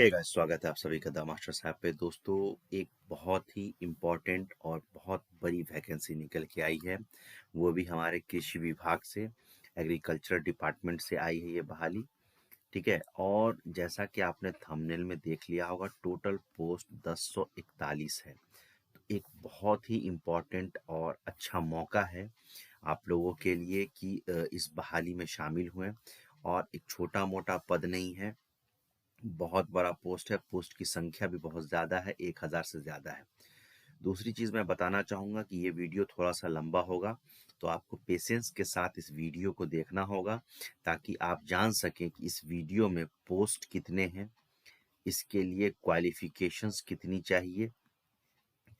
स्वागत है आप सभी का द मास्टर साहब पे। दोस्तों, एक बहुत ही इम्पोर्टेंट और बहुत बड़ी वैकेंसी निकल के आई है, वो भी हमारे कृषि विभाग से, एग्रीकल्चर डिपार्टमेंट से आई है ये बहाली। ठीक है, और जैसा कि आपने थंबनेल में देख लिया होगा, टोटल पोस्ट 1041 है। तो एक बहुत ही इम्पोर्टेंट और अच्छा मौका है आप लोगों के लिए कि इस बहाली में शामिल हुए। और एक छोटा मोटा पद नहीं है, बहुत बड़ा पोस्ट है, पोस्ट की संख्या भी बहुत ज़्यादा है, 1000 से ज़्यादा है। दूसरी चीज़ मैं बताना चाहूँगा कि ये वीडियो थोड़ा सा लंबा होगा, तो आपको पेशेंस के साथ इस वीडियो को देखना होगा, ताकि आप जान सकें कि इस वीडियो में पोस्ट कितने हैं, इसके लिए क्वालिफिकेशंस कितनी चाहिए,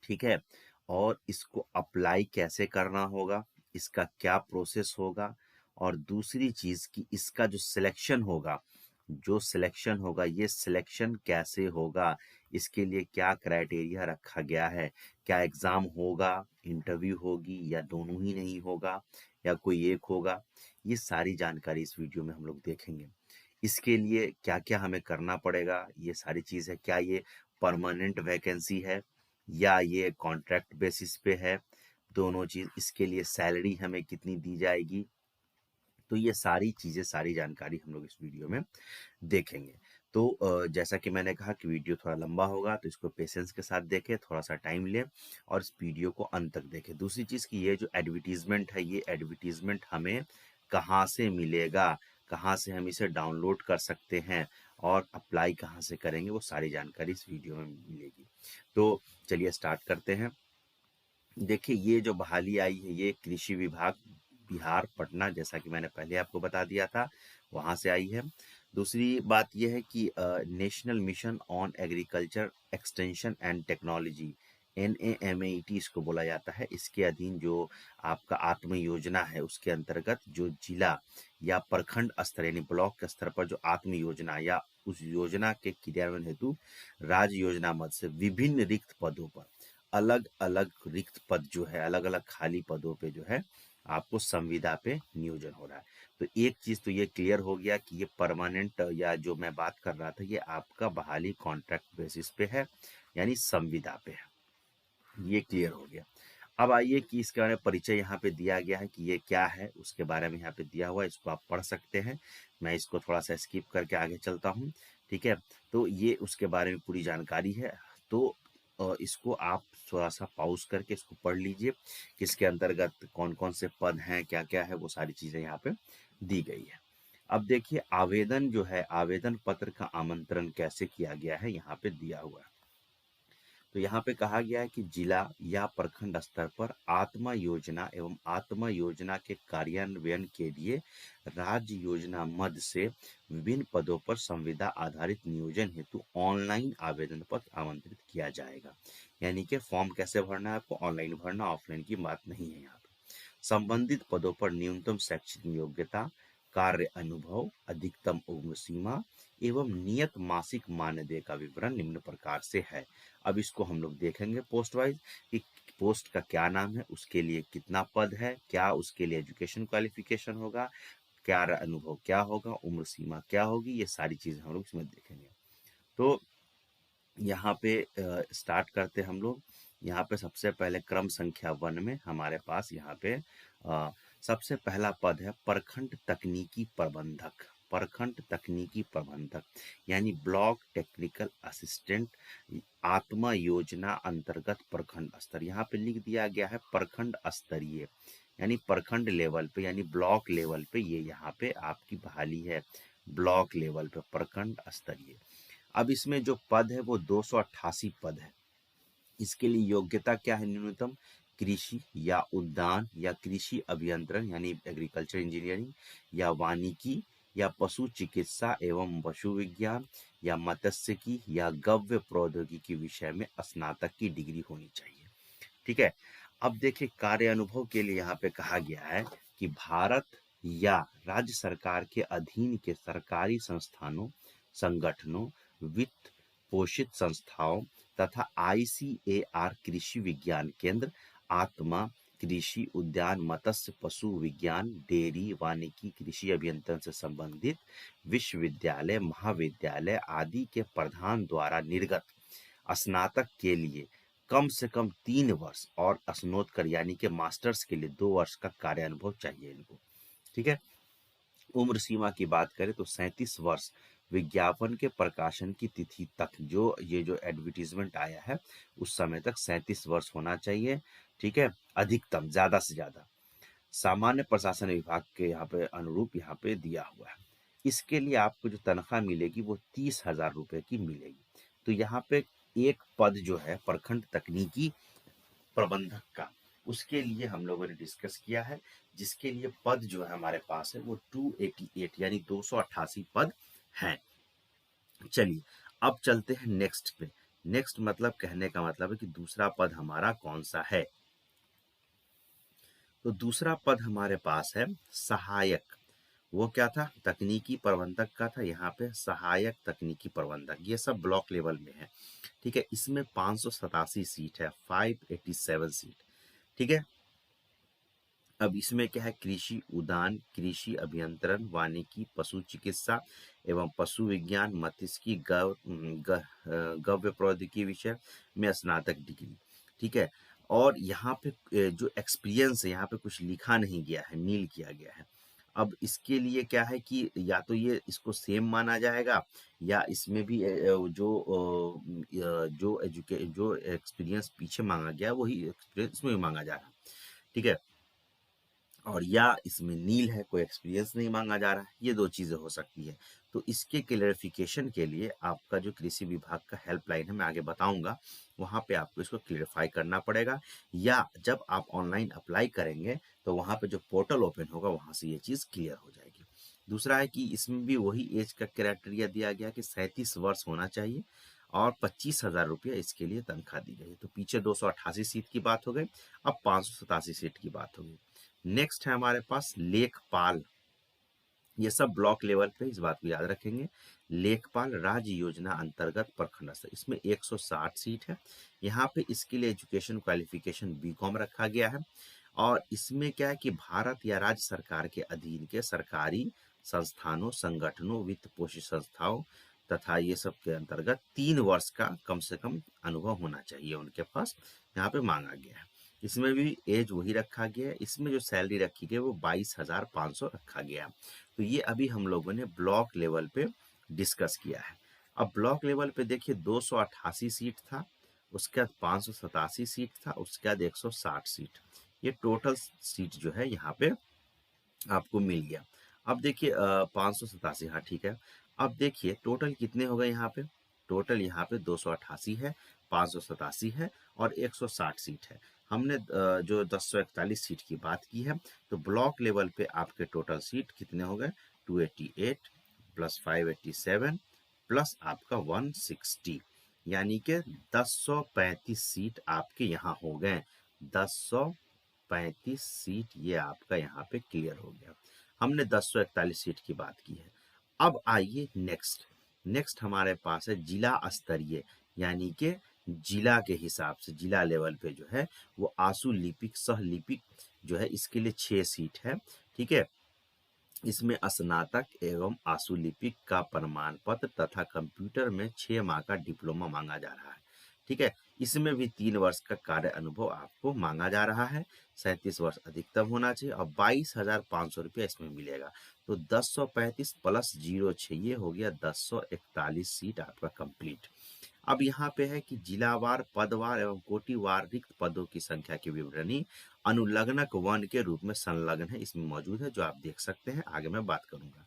ठीक है, और इसको अप्लाई कैसे करना होगा, इसका क्या प्रोसेस होगा, और दूसरी चीज़ कि इसका जो सिलेक्शन होगा ये सिलेक्शन कैसे होगा, इसके लिए क्या क्राइटेरिया रखा गया है, क्या एग्ज़ाम होगा, इंटरव्यू होगी, या दोनों ही नहीं होगा, या कोई एक होगा, ये सारी जानकारी इस वीडियो में हम लोग देखेंगे। इसके लिए क्या क्या हमें करना पड़ेगा, ये सारी चीज़ है। क्या ये परमानेंट वैकेंसी है या ये कॉन्ट्रैक्ट बेसिस पे है, दोनों चीज़। इसके लिए सैलरी हमें कितनी दी जाएगी, तो ये सारी चीज़ें, सारी जानकारी हम लोग इस वीडियो में देखेंगे। तो जैसा कि मैंने कहा कि वीडियो थोड़ा लंबा होगा, तो इसको पेशेंस के साथ देखें, थोड़ा सा टाइम लें और इस वीडियो को अंत तक देखें। दूसरी चीज़ कि ये जो एडवर्टीजमेंट है, ये एडवर्टीजमेंट हमें कहाँ से मिलेगा, कहाँ से हम इसे डाउनलोड कर सकते हैं और अप्लाई कहाँ से करेंगे, वो सारी जानकारी इस वीडियो में मिलेगी। तो चलिए स्टार्ट करते हैं। देखिए, ये जो बहाली आई है, ये कृषि विभाग बिहार पटना, जैसा कि मैंने पहले आपको बता दिया था, वहाँ से आई है। दूसरी बात यह है कि national mission on agriculture extension and technology, NAMAT इसको बोला जाता है। इसके अधीन जो आपका आत्म योजना है, उसके अंतर्गत जो जिला या प्रखंड स्तर यानी ब्लॉक के स्तर पर जो आत्म योजना या उस योजना के क्रियान्वयन हेतु राज्य योजना मद से विभिन्न रिक्त पदों पर, अलग अलग रिक्त पद जो है, अलग अलग खाली पदों पे जो है आपको संविदा पे नियोजन हो रहा है। तो एक चीज तो ये क्लियर हो गया कि ये परमानेंट, या जो मैं बात कर रहा था, ये आपका बहाली कॉन्ट्रैक्ट बेसिस पे है, यानी संविदा पे है। ये क्लियर हो गया। अब आइए कि इसके बारे में परिचय यहाँ पे दिया गया है कि ये क्या है, उसके बारे में यहाँ पे दिया हुआ है, इसको आप पढ़ सकते हैं। मैं इसको थोड़ा सा स्किप करके आगे चलता हूँ, ठीक है। तो ये उसके बारे में पूरी जानकारी है। तो इसको आप थोड़ा सा पॉज करके इसको पढ़ लीजिए कि इसके अंतर्गत कौन कौन से पद हैं, क्या क्या है, वो सारी चीज़ें यहाँ पे दी गई है। अब देखिए, आवेदन जो है, आवेदन पत्र का आमंत्रण कैसे किया गया है, यहाँ पे दिया हुआ है। तो यहाँ पे कहा गया है कि जिला या प्रखंड स्तर पर आत्मा योजना एवं आत्मा योजना के कार्यान्वयन के लिए राज्य योजना मद से विभिन्न पदों पर संविदा आधारित नियोजन हेतु ऑनलाइन आवेदन पत्र आमंत्रित किया जाएगा। यानी कि फॉर्म कैसे भरना है, आपको ऑनलाइन भरना, ऑफलाइन की बात नहीं है यहाँ पे। संबंधित पदों पर न्यूनतम शैक्षणिक योग्यता, कार्य अनुभव, अधिकतम उम्र सीमा एवं नियत मासिक मानदेय का विवरण निम्न प्रकार से है। अब इसको हम लोग देखेंगे पोस्ट वाइज कि पोस्ट का क्या नाम है, उसके लिए कितना पद है, क्या उसके लिए एजुकेशन क्वालिफिकेशन होगा, कार्य अनुभव क्या होगा, उम्र सीमा क्या होगी, ये सारी चीजें हम लोग इसमें देखेंगे। तो यहाँ पे स्टार्ट करते हम लोग। यहाँ पे सबसे पहले क्रम संख्या 1 में हमारे पास यहाँ पे सबसे पहला पद है प्रखंड तकनीकी प्रबंधक। प्रखंड तकनीकी प्रबंधक यानी ब्लॉक टेक्निकल असिस्टेंट, आत्मा योजना अंतर्गत प्रखंड स्तर। यहाँ पे लिख दिया गया है प्रखंड स्तरीय, यानी प्रखंड लेवल पे, यानी ब्लॉक लेवल पे ये यहाँ पे आपकी बहाली है, ब्लॉक लेवल पे प्रखंड स्तरीय। अब इसमें जो पद है वो 288 पद है। इसके लिए योग्यता क्या है, न्यूनतम कृषि या उद्यान या कृषि अभियंत्रण यानी एग्रीकल्चर इंजीनियरिंग, या वानिकी या पशु चिकित्सा एवं पशु विज्ञान, या मत्स्यिकी या गव्य प्रौद्योगिकी विषय में स्नातक की डिग्री होनी चाहिए। ठीक है। अब देखिए, कार्य अनुभव के लिए यहाँ पे कहा गया है कि भारत या राज्य सरकार के अधीन के सरकारी संस्थानों, संगठनों, वित्त पोषित संस्थाओं तथा ICAR कृषि विज्ञान केंद्र, आत्मा कृषि, उद्यान, मत्स्य, पशु विज्ञान, डेयरी, वानिकी, कृषि अभियंत्रण से संबंधित विश्वविद्यालय, महाविद्यालय आदि के प्रधान द्वारा निर्गत स्नातक के लिए कम से कम 3 वर्ष और स्नातकोत्तर यानी कि मास्टर्स के लिए 2 वर्ष का कार्य अनुभव चाहिए इनको। ठीक है। उम्र सीमा की बात करें तो 37 वर्ष विज्ञापन के प्रकाशन की तिथि तक, जो ये जो एडवर्टीजमेंट आया है उस समय तक 37 वर्ष होना चाहिए। ठीक है, अधिकतम, ज्यादा से ज्यादा। सामान्य प्रशासन विभाग के यहाँ पे अनुरूप यहाँ पे दिया हुआ है। इसके लिए आपको जो तनख्वाह मिलेगी वो 30,000 रुपए की मिलेगी। तो यहाँ पे एक पद जो है प्रखंड तकनीकी प्रबंधक का, उसके लिए हम लोगों ने डिस्कस किया है, जिसके लिए पद जो है हमारे पास है वो 288 यानी 288 पद हैं। चलिए अब चलते हैं नेक्स्ट पे। नेक्स्ट मतलब कहने का मतलब है कि दूसरा पद हमारा कौन सा है। तो दूसरा पद हमारे पास है सहायक। वो क्या था, तकनीकी प्रबंधक का था, यहाँ पे सहायक तकनीकी प्रबंधक। ये सब ब्लॉक लेवल में है। ठीक है, इसमें 587 सीट है, 587 सीट। ठीक है। अब इसमें क्या है, कृषि उद्यान, कृषि अभियंत्रण, वानिकी, पशु चिकित्सा एवं पशु विज्ञान, मत्स्यिकी, गव्य प्रौद्योगिकी विषय में स्नातक डिग्री। ठीक है। और यहाँ पे जो एक्सपीरियंस है यहाँ पे कुछ लिखा नहीं गया है, नील किया गया है। अब इसके लिए क्या है कि या तो ये इसको सेम माना जाएगा, या इसमें भी जो एक्सपीरियंस पीछे मांगा गया वही एक्सपीरियंस इसमें भी मांगा जा रहा है। ठीक है। और या इसमें नील है, कोई एक्सपीरियंस नहीं मांगा जा रहा है, ये दो चीजें हो सकती है। तो इसके क्लियरिफिकेशन के लिए आपका जो कृषि विभाग का हेल्पलाइन है मैं आगे बताऊंगा, वहां पे आपको इसको क्लियरिफाई करना पड़ेगा, या जब आप ऑनलाइन अप्लाई करेंगे तो वहां पे जो पोर्टल ओपन होगा वहां से ये चीज क्लियर हो जाएगी। दूसरा है कि इसमें भी वही एज का क्राइटेरिया दिया गया कि 37 वर्ष होना चाहिए और 25,000 रुपया इसके लिए तनख्वाह दी गई है। तो पीछे 288 सीट की बात हो गई, अब 587 सीट की बात हो गई। नेक्स्ट है हमारे पास लेखपाल। ये सब ब्लॉक लेवल पे, इस बात को याद रखेंगे। लेखपाल राज्य योजना अंतर्गत प्रखंड स्तर, इसमें 160 सीट है। यहाँ पे इसके लिए एजुकेशन क्वालिफिकेशन बीकॉम रखा गया है। और इसमें क्या है कि भारत या राज्य सरकार के अधीन के सरकारी संस्थानों, संगठनों, वित्त पोषित संस्थाओं तथा ये सब के अंतर्गत 3 वर्ष का कम से कम अनुभव होना चाहिए उनके पास, यहाँ पे मांगा गया है। इसमें भी एज वही रखा गया है। इसमें जो सैलरी रखी गई वो 22,500 रखा गया। तो ये अभी हम लोगों ने ब्लॉक लेवल पे डिस्कस किया है। अब ब्लॉक लेवल पे देखिए 288 सीट था, उसके बाद 587 सीट था, उसके बाद 160 सीट। ये टोटल सीट जो है यहाँ पे आपको मिल गया। अब देखिए 587, हाँ ठीक है। अब देखिए टोटल कितने हो गए यहाँ पे, टोटल यहाँ पे 288 है, 587 है और 160 सीट है। हमने जो 1041 सीट की बात की है, तो ब्लॉक लेवल पे आपके टोटल सीट कितने हो गए, 288 प्लस 587 प्लस आपका 160, यानी कि 1035 सीट आपके यहाँ हो गए। 1035 सीट ये आपका यहाँ पे क्लियर हो गया। हमने 1041 सीट की बात की है। अब आइए नेक्स्ट। नेक्स्ट हमारे पास है जिला स्तरीय, यानी कि जिला के हिसाब से जिला लेवल पे जो है वो आशु लिपिक, सह लिपिक जो है, इसके लिए 6 सीट है। ठीक है। इसमें स्नातक एवं आशु लिपिक का प्रमाण पत्र तथा कंप्यूटर में 6 माह का डिप्लोमा मांगा जा रहा है। ठीक है। इसमें भी 3 वर्ष का कार्य अनुभव आपको मांगा जा रहा है। 37 वर्ष अधिकतम होना चाहिए और 22,500 रुपया इसमें मिलेगा। तो 1035 प्लस 06 ये हो गया 1041 सीट आपका कंप्लीट। अब यहाँ पे है कि जिलावार, पदवार एवं कोटिवार रिक्त पदों की संख्या की विवरणी अनुलग्नक वन के रूप में संलग्न है, इसमें मौजूद है, जो आप देख सकते हैं। आगे मैं बात करूंगा।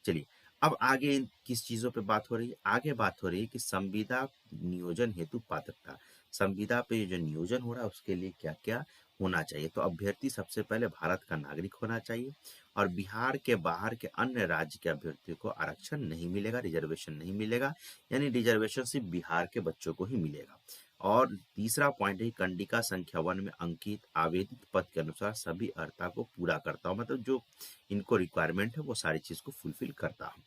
चलिए अब आगे किस चीजों पे बात हो रही है, आगे बात हो रही है कि संविदा नियोजन हेतु पात्रता। संविदा पे जो नियोजन हो रहा है उसके लिए क्या क्या होना चाहिए। तो अभ्यर्थी सबसे पहले भारत का नागरिक होना चाहिए और बिहार के बाहर के अन्य राज्य के अभ्यर्थियों को आरक्षण नहीं मिलेगा, रिजर्वेशन नहीं मिलेगा, यानी रिजर्वेशन सिर्फ बिहार के बच्चों को ही मिलेगा। और तीसरा पॉइंट है कंडिका संख्या 1 में अंकित आवेदित पद के अनुसार सभी अर्हता को पूरा करता हो, मतलब जो इनको रिक्वायरमेंट है वो सारी चीज को फुलफिल करता हूँ।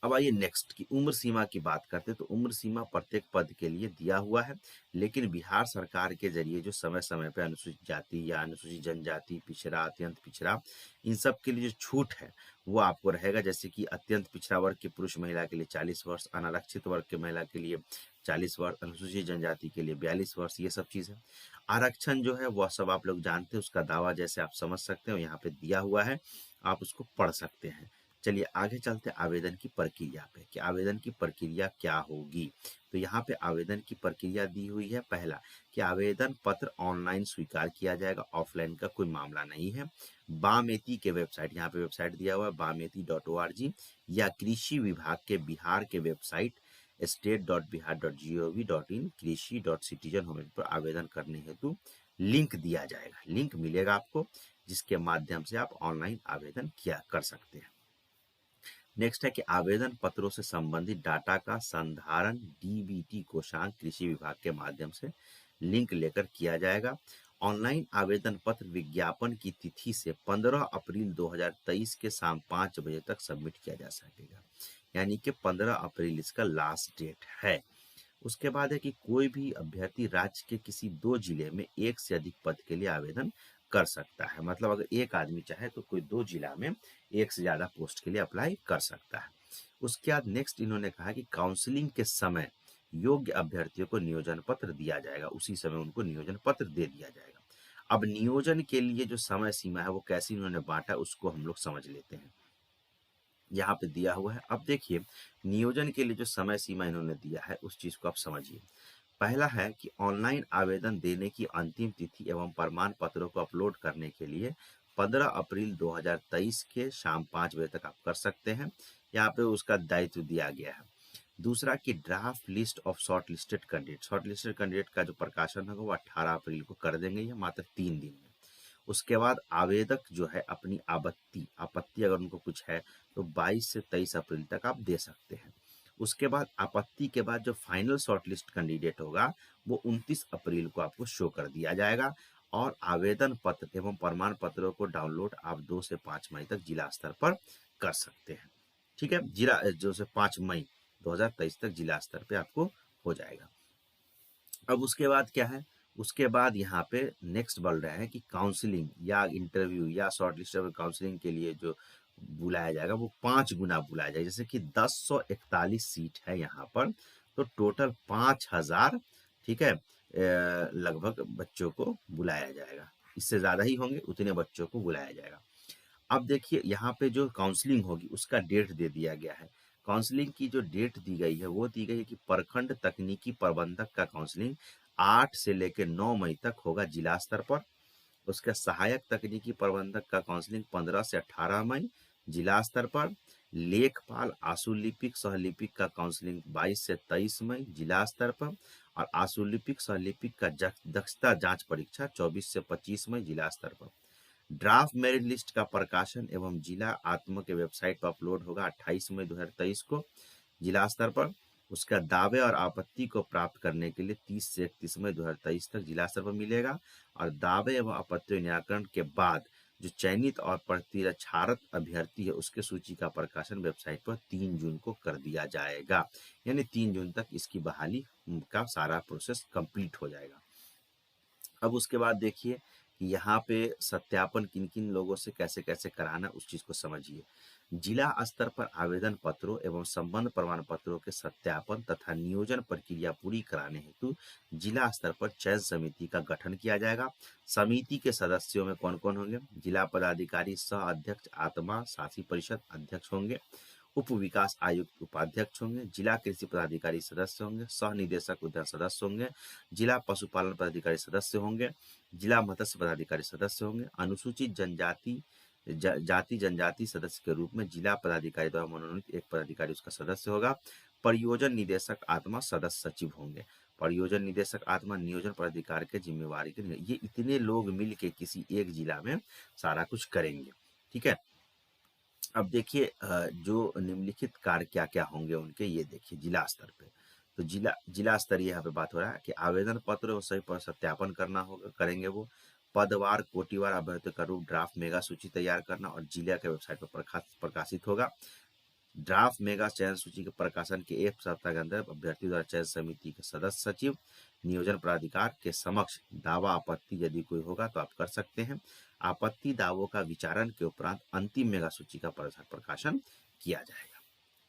अब आइए नेक्स्ट की उम्र सीमा की बात करते हैं। तो उम्र सीमा प्रत्येक पद के लिए दिया हुआ है, लेकिन बिहार सरकार के जरिए जो समय समय पे अनुसूचित जाति या अनुसूचित जनजाति, पिछड़ा, अत्यंत पिछड़ा, इन सब के लिए जो छूट है वो आपको रहेगा। जैसे कि अत्यंत पिछड़ा वर्ग के पुरुष महिला के लिए 40 वर्ष, अनारक्षित वर्ग के महिला के लिए 40 वर्ष, अनुसूचित जनजाति के लिए 42 वर्ष, ये सब चीज़ है। आरक्षण जो है वह सब आप लोग जानते हैं, उसका दावा जैसे आप समझ सकते हो यहाँ पे दिया हुआ है, आप उसको पढ़ सकते हैं। चलिए आगे चलते हैं आवेदन की प्रक्रिया पे कि आवेदन की प्रक्रिया क्या होगी। तो यहाँ पे आवेदन की प्रक्रिया दी हुई है। पहला कि आवेदन पत्र ऑनलाइन स्वीकार किया जाएगा, ऑफलाइन का कोई मामला नहीं है। बामेती के वेबसाइट, यहाँ पे वेबसाइट दिया हुआ है bameti.org, या कृषि विभाग के बिहार के वेबसाइट state.bihar.gov.in, कृषि.citizen होम पर आवेदन करने हेतु लिंक दिया जाएगा। लिंक मिलेगा आपको, जिसके माध्यम से आप ऑनलाइन आवेदन किया कर सकते हैं। नेक्स्ट है कि आवेदन पत्रों से संबंधित डाटा का संधारण डीबीटी कोषांग कृषि विभाग के माध्यम से लिंक लेकर किया जाएगा। ऑनलाइन आवेदन पत्र विज्ञापन की तिथि से 15 अप्रैल 2023 के शाम 5 बजे तक सबमिट किया जा सकेगा, यानी कि 15 अप्रैल इसका लास्ट डेट है। उसके बाद है कि कोई भी अभ्यर्थी राज्य के किसी 2 जिले में एक से अधिक पद के लिए आवेदन कर सकता है। मतलब अगर एक आदमी चाहे तो कोई 2 जिला में एक से ज्यादा पोस्ट के लिए अप्लाई कर सकता है। उसके बाद नेक्स्ट इन्होंने कहा कि काउंसलिंग के समय योग्य अभ्यर्थियों को नियोजन पत्र दिया जाएगा, उसी समय उनको नियोजन पत्र दे दिया जाएगा। अब नियोजन के लिए जो समय सीमा है वो कैसे इन्होंने बांटा, उसको हम लोग समझ लेते हैं। यहाँ पे दिया हुआ है। अब देखिए नियोजन के लिए जो समय सीमा इन्होंने दिया है उस चीज को आप समझिए। पहला है कि ऑनलाइन आवेदन देने की अंतिम तिथि एवं प्रमाण पत्रों को अपलोड करने के लिए 15 अप्रैल 2023 के शाम 5 बजे तक आप कर सकते हैं। यहाँ पे उसका दायित्व दिया गया है। दूसरा कि draft list of short listed candidate का जो प्रकाशन होगा वो 18 अप्रैल को कर देंगे, ये मात्र 3 दिन में। उसके बाद आवेदक जो है अपनी आपत्ति अगर उनको कुछ है तो 22 से 23 अप्रैल तक आप दे सकते हैं। उसके बाद आपत्ति के बाद जो फाइनल शॉर्टलिस्ट कैंडिडेट होगा वो 29 अप्रैल को आपको शो कर दिया जाएगा। और आवेदन पत्र एवं प्रमाण पत्रों को डाउनलोड आप 2 से 5 मई तक जिला स्तर पर कर सकते हैं। ठीक है, जिला जो से 5 मई 2023 तक जिला स्तर पे आपको हो जाएगा। अब उसके बाद क्या है, उसके बाद यहाँ पे नेक्स्ट बोल रहे हैं कि काउंसलिंग या इंटरव्यू या शॉर्ट लिस्ट काउंसलिंग के लिए जो बुलाया जाएगा वो 5 गुना बुलाया जाएगा। जैसे कि 1041 सीट है यहाँ पर, तो टोटल 5000, ठीक है, लगभग बच्चों को बुलाया जाएगा। इससे ज्यादा ही होंगे, उतने बच्चों को बुलाया जाएगा। अब देखिए यहाँ पे जो काउंसलिंग होगी उसका डेट दे दिया गया है। काउंसलिंग की जो डेट दी गई है वो दी गई है कि प्रखंड तकनीकी प्रबंधक का काउंसलिंग 8 से लेकर 9 मई तक होगा जिला स्तर पर। उसका सहायक तकनीकी प्रबंधक का काउंसलिंग 15 से 18 मई जिला स्तर पर। लेखपाल आशुलिपिक सहलिपिक का काउंसलिंग 22 से 23 मई जिला स्तर पर। और आशुलिपिक सहलिपिक का दक्षता जांच परीक्षा 24 से 25 मई जिला स्तर पर। ड्राफ्ट मेरिट लिस्ट का प्रकाशन एवं जिला आत्मा के वेबसाइट पर अपलोड होगा 28 मई 2023 को जिला स्तर पर। उसका दावे और आपत्ति को प्राप्त करने के लिए 30 से 31 मई 2023 तक जिला स्तर पर मिलेगा। और दावे एवं आपत्ति निराकरण के बाद जो चयनित और प्रतिरक्षारत अभ्यर्थी है उसके सूची का प्रकाशन वेबसाइट पर 3 जून को कर दिया जाएगा। यानी 3 जून तक इसकी बहाली का सारा प्रोसेस कंप्लीट हो जाएगा। अब उसके बाद देखिए कि यहाँ पे सत्यापन किन किन लोगों से कैसे कैसे कराना, उस चीज को समझिए। जिला स्तर पर आवेदन पत्रों एवं संबंध प्रमाण पत्रों के सत्यापन तथा नियोजन प्रक्रिया पूरी कराने हेतु जिला स्तर पर चयन समिति का गठन किया जाएगा। समिति के सदस्यों में कौन कौन होंगे, जिला पदाधिकारी सह अध्यक्ष आत्मा शासी परिषद अध्यक्ष होंगे, उप विकास आयुक्त उपाध्यक्ष होंगे, जिला कृषि पदाधिकारी सदस्य होंगे, सह निदेशक उद्यान सदस्य होंगे, जिला पशुपालन पदाधिकारी सदस्य होंगे, जिला मत्स्य पदाधिकारी सदस्य होंगे। अनुसूचित जाति जनजाति सदस्य के रूप में जिला पदाधिकारी द्वारा मनोनीत एक पदाधिकारी उसका सदस्य होगा। परियोजन निदेशक आत्मा सदस्य सचिव होंगे। परियोजन निदेशक आत्मा नियोजन पदाधिकारी के जिम्मेवारी के, ये इतने लोग मिल के किसी एक जिला में सारा कुछ करेंगे। ठीक है, अब देखिए जो निम्नलिखित कार्य क्या क्या होंगे उनके, ये देखिए जिला स्तर पे। तो जिला स्तरीय यहाँ पे बात हो रहा है कि आवेदन पत्र और सही पर सत्यापन करना होगा, करेंगे वो। पदवार कोटिवार अभ्यर्थियों का रूप ड्राफ्ट मेगा सूची तैयार करना और जिला के वेबसाइट पर प्रकाशित होगा। ड्राफ्ट मेगा चयन सूची के प्रकाशन के एक सप्ताह के अंदर अभ्यर्थी द्वारा चयन समिति के सदस्य सचिव नियोजन प्राधिकार के समक्ष दावा आपत्ति यदि कोई होगा तो आप कर सकते हैं। आपत्ति दावों का विचारण के उपरांत अंतिम मेगा सूची का प्रकाशन किया जाएगा।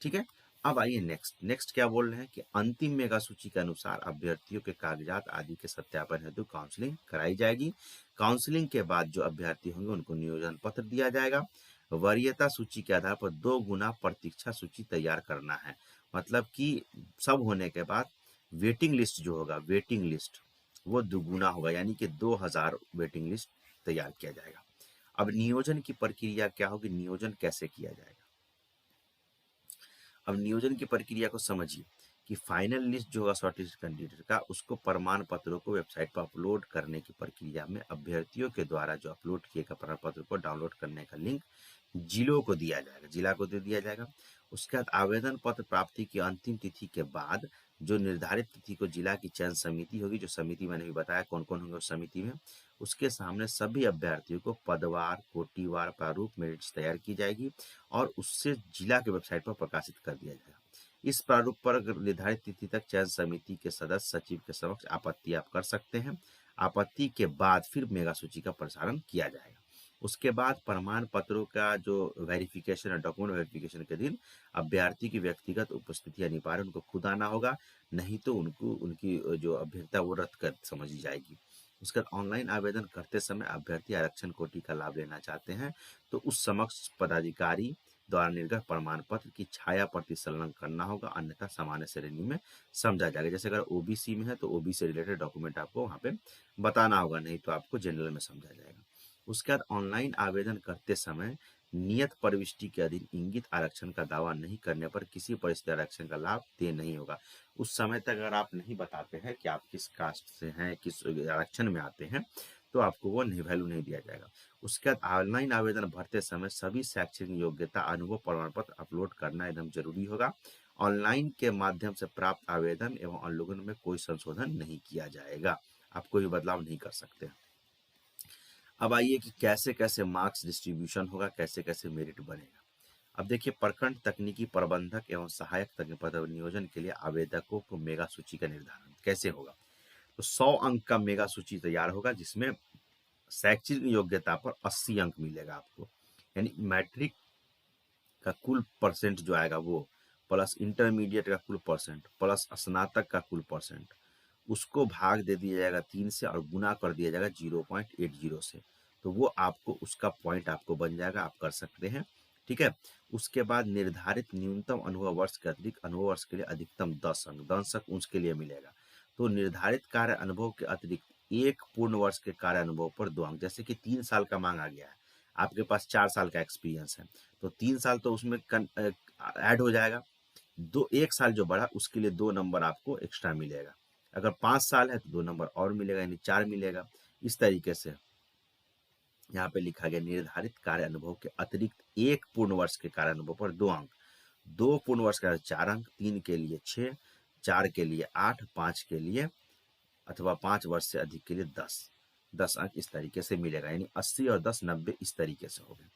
ठीक है, अब आइए नेक्स्ट क्या बोल रहे हैं कि अंतिम मेगा सूची के अनुसार अभ्यर्थियों के कागजात आदि के सत्यापन हेतु काउंसलिंग कराई जाएगी। काउंसलिंग के बाद जो अभ्यर्थी होंगे उनको नियोजन पत्र दिया जाएगा। वरीयता सूची के आधार पर 2 गुना प्रतीक्षा सूची तैयार करना है। मतलब कि सब होने के बाद वेटिंग लिस्ट जो होगा, वेटिंग लिस्ट वो दुगुना होगा, यानी कि 2000 वेटिंग लिस्ट तैयार किया जाएगा। अब नियोजन की प्रक्रिया क्या होगी, नियोजन कैसे किया जाएगा। अब नियोजन की प्रक्रिया को समझिए कि फाइनल लिस्ट जो होगा शॉर्टलिस्ट कैंडिडेट का, उसको प्रमाण पत्रों को वेबसाइट पर अपलोड करने की प्रक्रिया में अभ्यर्थियों के द्वारा जो अपलोड किए गए प्रमाण पत्र को डाउनलोड करने का लिंक जिलों को दिया जाएगा, जिला को दे दिया जाएगा। उसके बाद आवेदन पत्र प्राप्ति की अंतिम तिथि के बाद जो निर्धारित तिथि को जिला की चयन समिति होगी, जो समिति मैंने भी बताया कौन कौन होंगे उस समिति में, उसके सामने सभी अभ्यर्थियों को पदवार कोटिवार प्रारूप में लिस्ट तैयार की जाएगी और उससे जिला के वेबसाइट पर प्रकाशित कर दिया जाएगा। इस प्रारूप पर निर्धारित तिथि तक चयन समिति के सदस्य सचिव के समक्ष आपत्ति आप कर सकते हैं। आपत्ति के बाद फिर मेगा सूची का प्रसारण किया जाएगा। उसके बाद प्रमाण पत्रों का जो वेरिफिकेशन है, डॉक्यूमेंट वेरिफिकेशन के दिन अभ्यर्थी की व्यक्तिगत उपस्थिति अनिवार्य, उनको खुद आना होगा, नहीं तो उनको उनकी जो अभ्यर्थता वो रद्द कर समझी जाएगी। उसके बाद ऑनलाइन आवेदन करते समय अभ्यर्थी आरक्षण कोटि का लाभ लेना चाहते हैं तो उस समक्ष पदाधिकारी द्वारा निर्गत प्रमाण पत्र की छाया प्रति संलग्न करना होगा, अन्यथा सामान्य श्रेणी में समझा जाएगा। जैसे अगर ओबीसी में है तो ओबीसी रिलेटेड डॉक्यूमेंट आपको वहाँ पे बताना होगा, नहीं तो आपको जनरल में समझा जाएगा। उसके बाद ऑनलाइन आवेदन करते समय नियत प्रविष्टि के अधीन इंगित आरक्षण का दावा नहीं करने पर किसी परिस्थिति आरक्षण का लाभ दे नहीं होगा। उस समय तक अगर आप नहीं बताते हैं कि आप किस कास्ट से हैं, किस आरक्षण में आते हैं, तो आपको वो नहीं वैल्यू नहीं दिया जाएगा। उसके बाद ऑनलाइन आवेदन भरते समय सभी शैक्षणिक योग्यता अनुभव प्रमाण पत्र अपलोड करना एकदम जरूरी होगा। ऑनलाइन के माध्यम से प्राप्त आवेदन एवं अवलोकन में कोई संशोधन नहीं किया जाएगा, आप कोई बदलाव नहीं कर सकते। अब आइए कि कैसे कैसे मार्क्स डिस्ट्रीब्यूशन होगा, कैसे कैसे मेरिट बनेगा। अब देखिए, प्रखंड तकनीकी प्रबंधक एवं सहायक तकनीकी पद नियोजन के लिए आवेदकों को मेगा सूची का निर्धारण कैसे होगा। तो 100 अंक का मेगा सूची तैयार होगा जिसमें शैक्षिक योग्यता पर 80 अंक मिलेगा आपको, यानी मैट्रिक का कुल परसेंट जो आएगा वो, प्लस इंटरमीडिएट का कुल परसेंट, प्लस स्नातक का कुल परसेंट, उसको भाग दे दिया जाएगा 3 से और गुना कर दिया जाएगा 0.80 से, तो वो आपको उसका पॉइंट आपको बन जाएगा, आप कर सकते हैं। ठीक है, उसके बाद निर्धारित न्यूनतम अनुभव वर्ष के अतिरिक्त अनुभव वर्ष के लिए अधिकतम 10 अंक उसके लिए मिलेगा। तो निर्धारित कार्य अनुभव के अतिरिक्त एक पूर्ण वर्ष के कार्य अनुभव पर 2 अंक, जैसे कि 3 साल का मांगा गया है, आपके पास 4 साल का एक्सपीरियंस है तो 3 साल तो उसमें ऐड हो जाएगा, 1 साल जो बढ़ा उसके लिए 2 नंबर आपको एक्स्ट्रा मिलेगा। अगर 5 साल है तो 2 नंबर और मिलेगा, यानी 4 मिलेगा। इस तरीके से यहाँ पे लिखा गया निर्धारित कार्य अनुभव के अतिरिक्त एक पूर्ण वर्ष के कार्य अनुभव पर 2 अंक, 2 पूर्ण वर्ष का 4 अंक, 3 के लिए 6, 4 के लिए 8, 5 के लिए अथवा 5 वर्ष से अधिक के लिए 10 अंक इस तरीके से मिलेगा, यानी 80 और 10 90 इस तरीके से हो गए।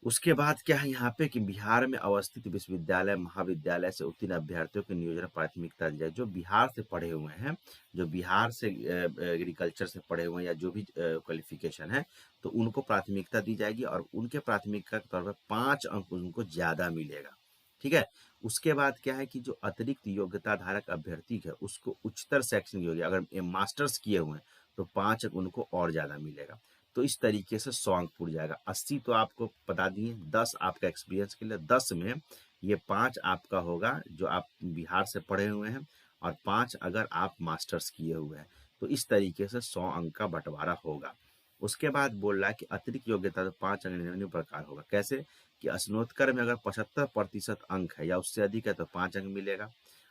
उसके बाद क्या है यहाँ पे कि बिहार में अवस्थित विश्वविद्यालय महाविद्यालय से उत्तीर्ण अभ्यर्थियों के नियोजन प्राथमिकता दी जाए। जो बिहार से पढ़े हुए हैं, जो बिहार से एग्रीकल्चर से पढ़े हुए हैं या जो भी क्वालिफिकेशन है, तो उनको प्राथमिकता दी जाएगी और उनके प्राथमिकता के तौर पर 5 अंक उनको ज्यादा मिलेगा। ठीक है, उसके बाद क्या है कि जो अतिरिक्त योग्यता धारक अभ्यर्थी है उसको उच्चतर शैक्षणिक योग्यता, अगर मास्टर्स किए हुए हैं तो 5 अंक उनको और ज्यादा मिलेगा। तो इस तरीके से 100 अंक पूर जाएगा। 80 तो आपको बता दिए, 10 आपका एक्सपीरियंस के लिए, 10 में ये 5 आपका होगा जो आप बिहार से पढ़े हुए हैं और 5 अगर आप मास्टर्स किए हुए हैं, तो इस तरीके से 100 अंक का बंटवारा होगा। उसके बाद बोल रहा है कि अतिरिक्त योग्यता तो 5 अंक निम्न प्रकार होगा। कैसे कि स्नातकोत्तर में अगर 75% अंक है या उससे अधिक है तो 5 अंक मिलेगा,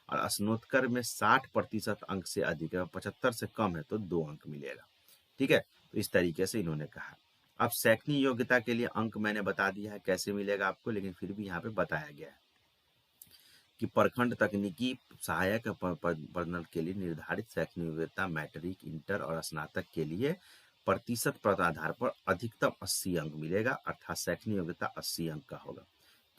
और स्नातकोत्तर में 60% अंक से अधिक है, 75 से कम है तो 2 अंक मिलेगा। ठीक है, तो इस तरीके से इन्होंने कहा। अब शैक्षणिक योग्यता के लिए अंक मैंने बता दिया है कैसे मिलेगा आपको, लेकिन फिर भी यहाँ पे बताया गया है कि प्रखंड तकनीकी सहायक पद के लिए निर्धारित शैक्षणिक योग्यता मैट्रिक, इंटर और स्नातक के लिए प्रतिशत आधार पर अधिकतम 80 अंक मिलेगा, अर्थात शैक्षणिक योग्यता 80 अंक का होगा।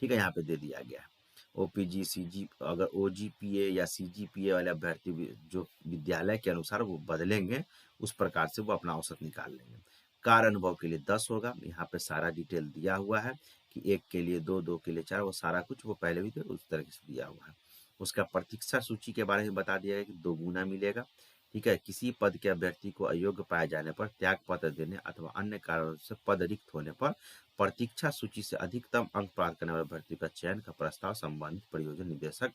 ठीक है, यहाँ पे दे दिया गया है। ओपीजी सीजी अगर ओजीपीए या सीजीपीए वाले अभ्यर्थी जो विद्यालय के अनुसार वो बदलेंगे, उस प्रकार से वो अपना औसत निकाल लेंगे। कार्य अनुभव के लिए 10 होगा। यहाँ पे सारा डिटेल दिया हुआ है कि 1 के लिए 2, 2 के लिए 4, वो सारा कुछ वो पहले भी थे उस तरह से दिया हुआ है। उसका प्रतीक्षा सूची के बारे में बता दिया है कि 2 गुना मिलेगा। ठीक है, किसी पद के अभ्यर्थी को अयोग्य पाए जाने पर त्याग पत्र देने अथवा अन्य कारणों से पद रिक्त होने पर प्रतीक्षा सूची से अधिकतम अंक प्राप्त करने वाले अभ्यर्थी का चयन का प्रस्ताव संबंधित परियोजना निदेशक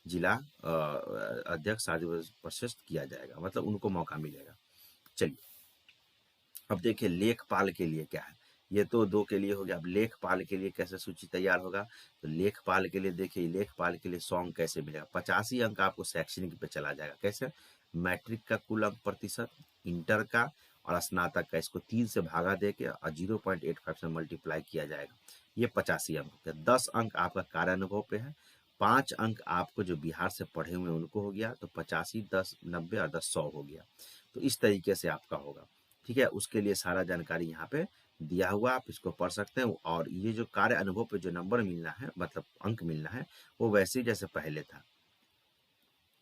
जिला अध्यक्ष आदि प्रशस्त किया जाएगा, मतलब उनको मौका मिलेगा। चलिए, अब देखिए लेखपाल के लिए क्या है। ये तो 2 के लिए हो गया। अब लेखपाल के लिए कैसे सूची तैयार होगा, तो लेखपाल के लिए देखिए, लेखपाल के लिए 100 अंक कैसे मिलेगा। 85 अंक आपको शैक्षणिक पे चला जाएगा। कैसे, मैट्रिक का कुल अंक प्रतिशत, इंटर का और स्नातक का, इसको 3 से भागा दे के और 0.85 से मल्टीप्लाई किया जाएगा। ये 85 अंक हो गया। 10 अंक आपका कार्यानुभव पे है। 5 अंक आपको जो बिहार से पढ़े हुए उनको हो गया, तो 85, 10 90 और 10 100 हो गया। तो इस तरीके से आपका होगा। ठीक है, उसके लिए सारा जानकारी यहाँ पे दिया हुआ, आप इसको पढ़ सकते हैं। और ये जो कार्य अनुभव पे जो नंबर मिलना है, मतलब अंक मिलना है, वो वैसे ही जैसे पहले था।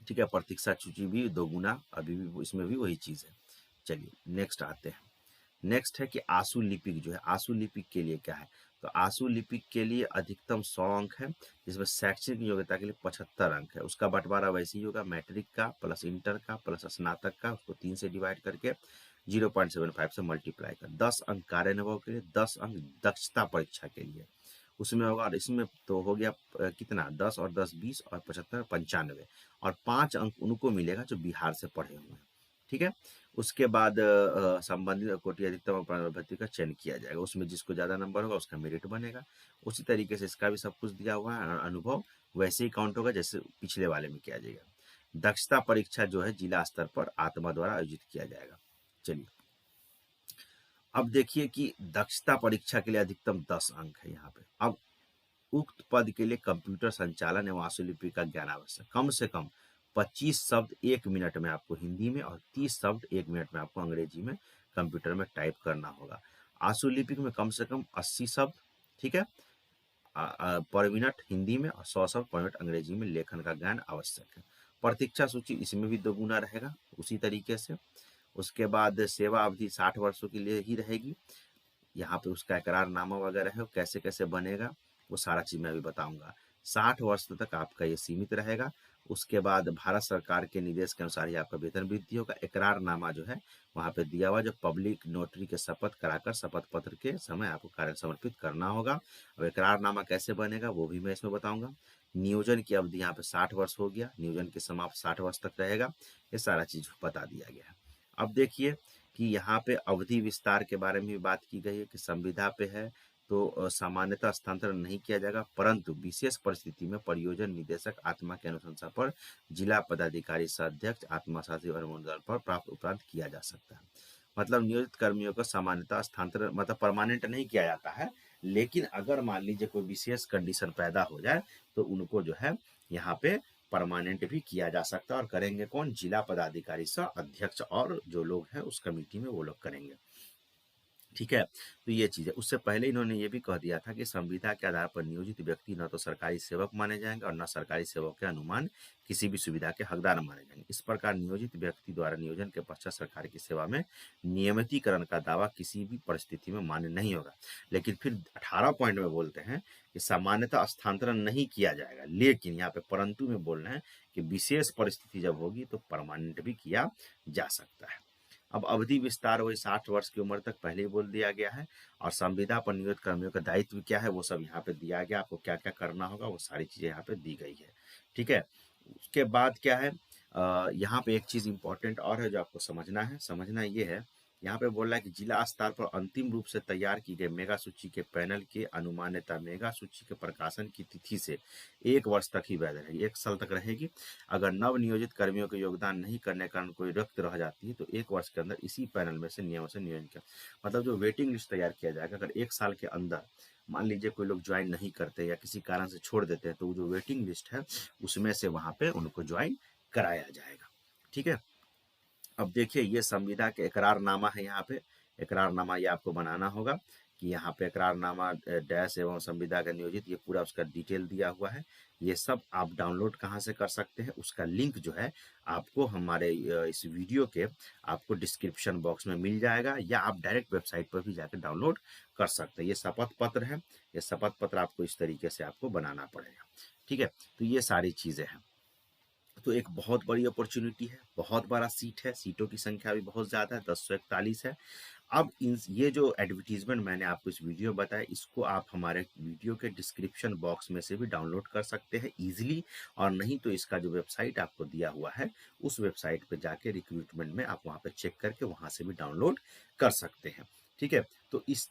ठीक है, प्रतीक्षा सूची भी 2 गुना, अभी भी इसमें भी वही चीज है। चलिए नेक्स्ट आते हैं। नेक्स्ट है कि आशु लिपिक जो है, आशु लिपिक के लिए क्या है, तो आशु लिपिक के लिए अधिकतम 100 अंक है, जिसमें शैक्षणिक योग्यता के लिए 75 अंक है। उसका बंटवारा वैसे ही होगा, मैट्रिक का प्लस इंटर का प्लस स्नातक का, उसको 3 से डिवाइड करके 0.75 से मल्टीप्लाई कर। 10 अंक कार्य अनुभव के लिए, 10 अंक दक्षता परीक्षा के लिए उसमें होगा। और इसमें तो हो गया कितना, 10 और 10 20 और 75 95, और 5 अंक उनको मिलेगा जो बिहार से पढ़े हुए हैं। ठीक है, उसके बाद संबंधित कोटि अधिकतम अभ्यर्थी का चयन किया जाएगा। उसमें जिसको ज्यादा नंबर होगा उसका मेरिट बनेगा। उसी तरीके से इसका भी सब कुछ दिया हुआ है। अनुभव वैसे ही काउंट होगा जैसे पिछले वाले में किया जाएगा। दक्षता परीक्षा जो है जिला स्तर पर आत्मा द्वारा आयोजित किया जाएगा। चलिए, अब देखिए कि दक्षता परीक्षा के लिए अधिकतम 10 अंक है यहाँ पे। अब उक्त पद के लिए कंप्यूटर संचालन एवं आशुलिपि का ज्ञान आवश्यक। कम से कम 25 शब्द 1 मिनट में आपको हिंदी में और 30 शब्द 1 मिनट में आपको अंग्रेजी में कंप्यूटर में टाइप करना होगा। आशुलिपिक में कम से कम 80 शब्द, ठीक है, पर मिनट हिंदी में और 100 शब्द पर मिनट अंग्रेजी में लेखन का ज्ञान आवश्यक है। प्रतीक्षा सूची इसमें भी 2 गुना रहेगा उसी तरीके से। उसके बाद सेवा अवधि 60 वर्षों के लिए ही रहेगी। यहाँ पे उसका इकरारनामा वगैरह है, कैसे कैसे बनेगा वो सारा चीज मैं अभी बताऊंगा। 60 वर्ष तक आपका ये सीमित रहेगा। उसके बाद भारत सरकार के निर्देश के अनुसार ही आपका वेतन वृद्धि होगा। इकरारनामा जो है वहाँ पे दिया हुआ, जो पब्लिक नोटरी के शपथ कराकर शपथ पत्र के समय आपको कार्य समर्पित करना होगा। अब इकरारनामा कैसे बनेगा वो भी मैं इसमें बताऊंगा। नियोजन की अवधि यहाँ पे 60 वर्ष हो गया, नियोजन के समाप्त 60 वर्ष तक रहेगा। ये सारा चीज बता दिया गया है। अब देखिए कि यहाँ पे अवधि विस्तार के बारे में भी बात की गई है कि संविदा पे है तो सामान्यतः हस्तांतरण नहीं किया जाएगा, परंतु विशेष परिस्थिति में परियोजना निदेशक आत्मा के अनुशंसा पर जिला पदाधिकारी से अध्यक्ष आत्मा शासी अनुमोदन पर प्राप्त उपरांत किया जा सकता है। मतलब नियोजित कर्मियों का सामान्यतः हस्तांतरण मतलब परमानेंट नहीं किया जाता है, लेकिन अगर मान लीजिए कोई विशेष कंडीशन पैदा हो जाए तो उनको जो है यहाँ पे परमानेंट भी किया जा सकता है। और करेंगे कौन, जिला पदाधिकारी सह अध्यक्ष और जो लोग हैं उस कमेटी में वो लोग करेंगे। ठीक है, तो ये चीज है। उससे पहले इन्होंने ये भी कह दिया था कि संविदा के आधार पर नियोजित व्यक्ति न तो सरकारी सेवक माने जाएंगे और न सरकारी सेवक के अनुमान किसी भी सुविधा के हकदार माने जाएंगे। इस प्रकार नियोजित व्यक्ति द्वारा नियोजन के पश्चात सरकार की सेवा में नियमितीकरण का दावा किसी भी परिस्थिति में मान्य नहीं होगा। लेकिन फिर 18 पॉइंट में बोलते हैं कि सामान्यतः स्थानांतरण नहीं किया जाएगा, लेकिन यहाँ पे परंतु में बोल रहे हैं कि विशेष परिस्थिति जब होगी तो परमानेंट भी किया जा सकता है। अब अवधि विस्तार वही 60 वर्ष की उम्र तक पहले ही बोल दिया गया है। और संविदा पर नियोजित कर्मियों का दायित्व क्या है वो सब यहाँ पे दिया गया, आपको क्या क्या करना होगा वो सारी चीजें यहाँ पे दी गई है। ठीक है, उसके बाद क्या है, यहाँ पे एक चीज इंपॉर्टेंट और है जो आपको समझना है। समझना ये है, यहाँ पे बोल रहा है कि जिला स्तर पर अंतिम रूप से तैयार की गई मेगा सूची के पैनल के अनुमान्यता मेगा सूची के प्रकाशन की तिथि से 1 वर्ष तक ही वैध रहेगी, 1 साल तक रहेगी। अगर नव नियोजित कर्मियों को योगदान नहीं करने के कारण कोई रिक्त रह जाती है तो 1 वर्ष के अंदर इसी पैनल में से नियमों से नियोजन किया, मतलब जो वेटिंग लिस्ट तैयार किया जाएगा, अगर 1 साल के अंदर मान लीजिए कोई लोग ज्वाइन नहीं करते या किसी कारण से छोड़ देते हैं तो जो वेटिंग लिस्ट है उसमें से वहां पे उनको ज्वाइन कराया जाएगा। ठीक है, अब देखिए ये संविदा के इकरारनामा है। यहाँ पे इकरारनामा ये आपको बनाना होगा कि यहाँ पे इकरारनामा डैश एवं संविदा का नियोजित, ये पूरा उसका डिटेल दिया हुआ है। ये सब आप डाउनलोड कहाँ से कर सकते हैं, उसका लिंक जो है आपको हमारे इस वीडियो के आपको डिस्क्रिप्शन बॉक्स में मिल जाएगा, या आप डायरेक्ट वेबसाइट पर भी जाकर डाउनलोड कर सकते हैं। ये शपथ पत्र है, ये शपथ पत्र आपको इस तरीके से आपको बनाना पड़ेगा। ठीक है, तो ये सारी चीज़ें हैं। तो एक बहुत बड़ी अपॉर्चुनिटी है, बहुत बड़ा सीट है, सीटों की संख्या भी बहुत ज़्यादा है, 1041 है। अब ये जो एडवर्टीजमेंट मैंने आपको इस वीडियो में बताया, इसको आप हमारे वीडियो के डिस्क्रिप्शन बॉक्स में से भी डाउनलोड कर सकते हैं इजीली, और नहीं तो इसका जो वेबसाइट आपको दिया हुआ है उस वेबसाइट पे जाके रिक्रूटमेंट में आप वहाँ पे चेक करके वहाँ से भी डाउनलोड कर सकते हैं। ठीक है, तो इस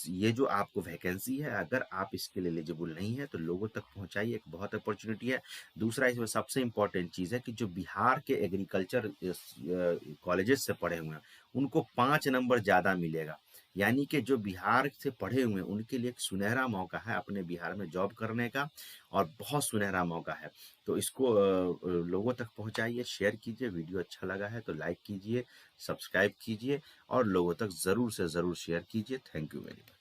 ये जो आपको वैकेंसी है, अगर आप इसके लिए एलिजिबल नहीं है तो लोगों तक पहुंचाइए, एक बहुत अपॉर्चुनिटी है। दूसरा इसमें सबसे इम्पोर्टेंट चीज़ है कि जो बिहार के एग्रीकल्चर कॉलेजेस से पढ़े हुए हैं उनको 5 नंबर ज़्यादा मिलेगा। यानी कि जो बिहार से पढ़े हुए हैं उनके लिए एक सुनहरा मौका है अपने बिहार में जॉब करने का, और बहुत सुनहरा मौका है। तो इसको लोगों तक पहुंचाइए, शेयर कीजिए। वीडियो अच्छा लगा है तो लाइक कीजिए, सब्सक्राइब कीजिए, और लोगों तक ज़रूर से ज़रूर शेयर कीजिए। Thank you very much.